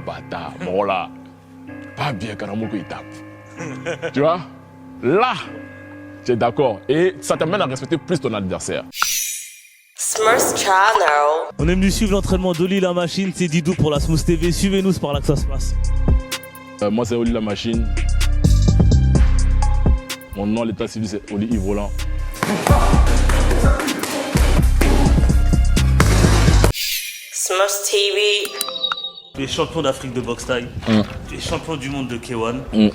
bâtard. Bon là, pas bien Kanamoko il tape. Tu vois? Là, tu es d'accord. Et ça t'amène à respecter plus ton adversaire. Smurfs Channel. On est venu suivre l'entraînement d'Oli la machine, c'est Didou pour la Smooth TV. Suivez-nous, c'est par là que ça se passe. Moi c'est Oli la machine. Mon nom à l'état civil c'est Oli Yves Roland. Smurfs TV. Tu es champion d'Afrique de boxe taille. Tu es champion du monde de K1.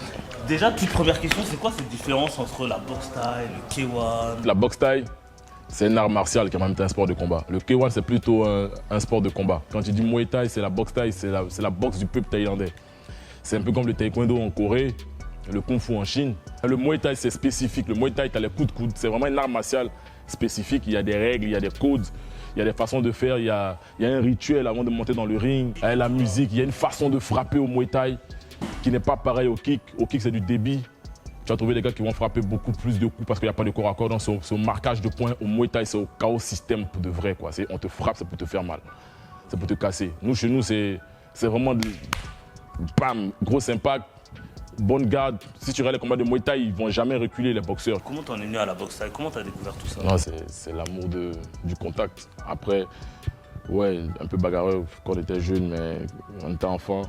Déjà, toute première question, c'est quoi cette différence entre la boxe taille, le K1? La boxe taille, c'est un art martial qui est en même temps un sport de combat. Le K1 c'est plutôt un sport de combat. Quand tu dis Muay Thai, c'est la boxe taille, c'est la boxe du peuple thaïlandais. C'est un peu comme le taekwondo en Corée, le kung fu en Chine. Le Muay Thai c'est spécifique. Le Muay Thai, tu as les coups de coude. C'est vraiment un art martial spécifique. Il y a des règles, il y a des codes, il y a des façons de faire, il y a un rituel avant de monter dans le ring. Il y a la musique, il y a une façon de frapper au Muay Thai qui n'est pas pareil au kick. Au kick, c'est du débit. Tu vas trouver des gars qui vont frapper beaucoup plus de coups parce qu'il n'y a pas de corps à corps. Donc, c'est au marquage de points. Au Muay Thai, c'est au chaos système pour de vrai, quoi. On te frappe, c'est pour te faire mal. C'est pour te casser. Nous, chez nous, c'est vraiment bam, gros impact, bonne garde. Si tu regardes les combats de Muay Thai, ils ne vont jamais reculer, les boxeurs. Comment t'en es venu à la boxe taille? Comment t'as découvert tout ça? Non, c'est l'amour du contact. Après, ouais, un peu bagarreur quand on était jeune, mais on était enfant.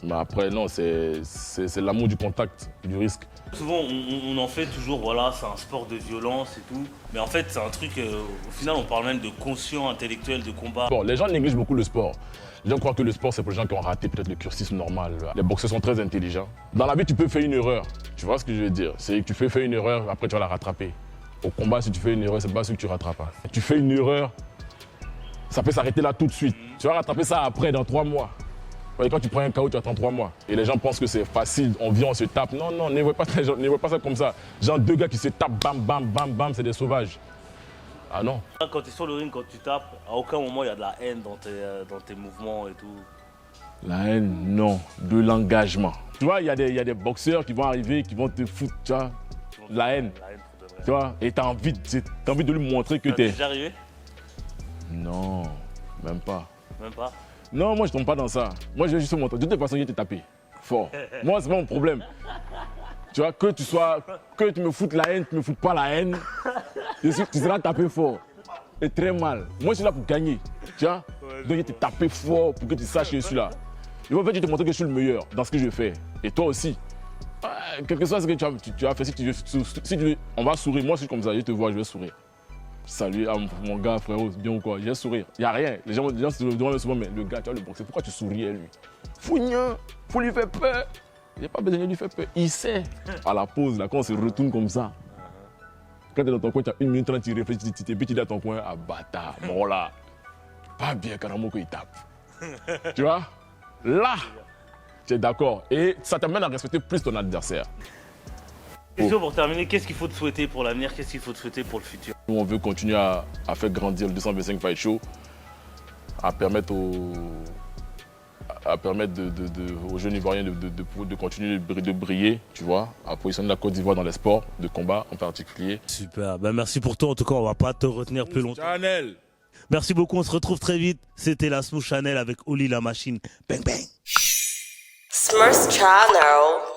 Mais après, non, c'est l'amour du contact, du risque. Souvent, on en fait toujours, voilà, c'est un sport de violence et tout. Mais en fait, c'est un truc, au final, on parle même de conscient intellectuel de combat. Bon, les gens négligent beaucoup le sport. Les gens croient que le sport, c'est pour les gens qui ont raté peut-être le cursus normal. Les boxeurs sont très intelligents. Dans la vie, tu peux faire une erreur. Tu vois ce que je veux dire? C'est que tu peux faire une erreur, après tu vas la rattraper. Au combat, si tu fais une erreur, c'est pas ce que tu rattrapes. Tu fais une erreur, ça peut s'arrêter là tout de suite. Tu vas rattraper ça après, dans 3 mois. Quand tu prends un KO, tu attends 3 mois. Et les gens pensent que c'est facile, on vient, on se tape. Non, non, ne voyez pas ça comme ça. Genre 2 gars qui se tapent, bam, bam, bam, bam, c'est des sauvages. Ah non. Quand tu es sur le ring, quand tu tapes, à aucun moment il y a de la haine dans tes mouvements et tout. La haine, non. De l'engagement. Tu vois, il y a des boxeurs qui vont arriver, qui vont te foutre, tu vois, la haine. La haine pour de vrai. Tu vois, et tu as envie de lui montrer que Ça tu es... t'est déjà arrivé? Non, même pas. Même pas. Non, moi je tombe pas dans ça. Moi je vais juste montrer. De toute façon, je vais te taper. Fort. Moi, c'est pas mon problème. Tu vois, que tu me foutes la haine, tu me foutes pas la haine, tu seras tapé fort. Et très mal. Moi, je suis là pour gagner. Tu vois? Donc, je vais te taper fort pour que tu saches que je suis là. Et en fait, je vais te montrer que je suis le meilleur dans ce que je fais. Et toi aussi. Quel que soit ce que tu as fait, si tu veux, on va sourire. Moi, je suis comme ça. Je te vois, je vais sourire. Salut mon gars, frérot, bien ou quoi? Je vais sourire. Il n'y a rien. Les gens se demandent souvent, mais le gars, tu vois, le boxeur, pourquoi tu souris à lui? Fougnin, faut lui faire peur. Il n'y a pas besoin de lui faire peur. Il sait. À la pause, là, quand on se retourne comme ça, quand tu es dans ton coin, tu as 1 minute 30, tu réfléchis, tu dis à ton coin, ah bâtard, bon là, pas bien Kanamoko il tape. Tu vois? Là, tu es d'accord. Et ça t'amène à respecter plus ton adversaire. Question pour terminer, qu'est-ce qu'il faut te souhaiter pour l'avenir? Qu'est-ce qu'il faut te souhaiter pour le futur? Nous, on veut continuer à faire grandir le 225 Fight Show, à permettre aux jeunes Ivoiriens de continuer de briller, tu vois, à positionner la Côte d'Ivoire dans les sports de combat en particulier. Super, ben merci pour toi. En tout cas, on va pas te retenir plus longtemps. Channel. Merci beaucoup, on se retrouve très vite. C'était la Smooth Channel avec Oli la machine. Bang bang. Smurfs Channel.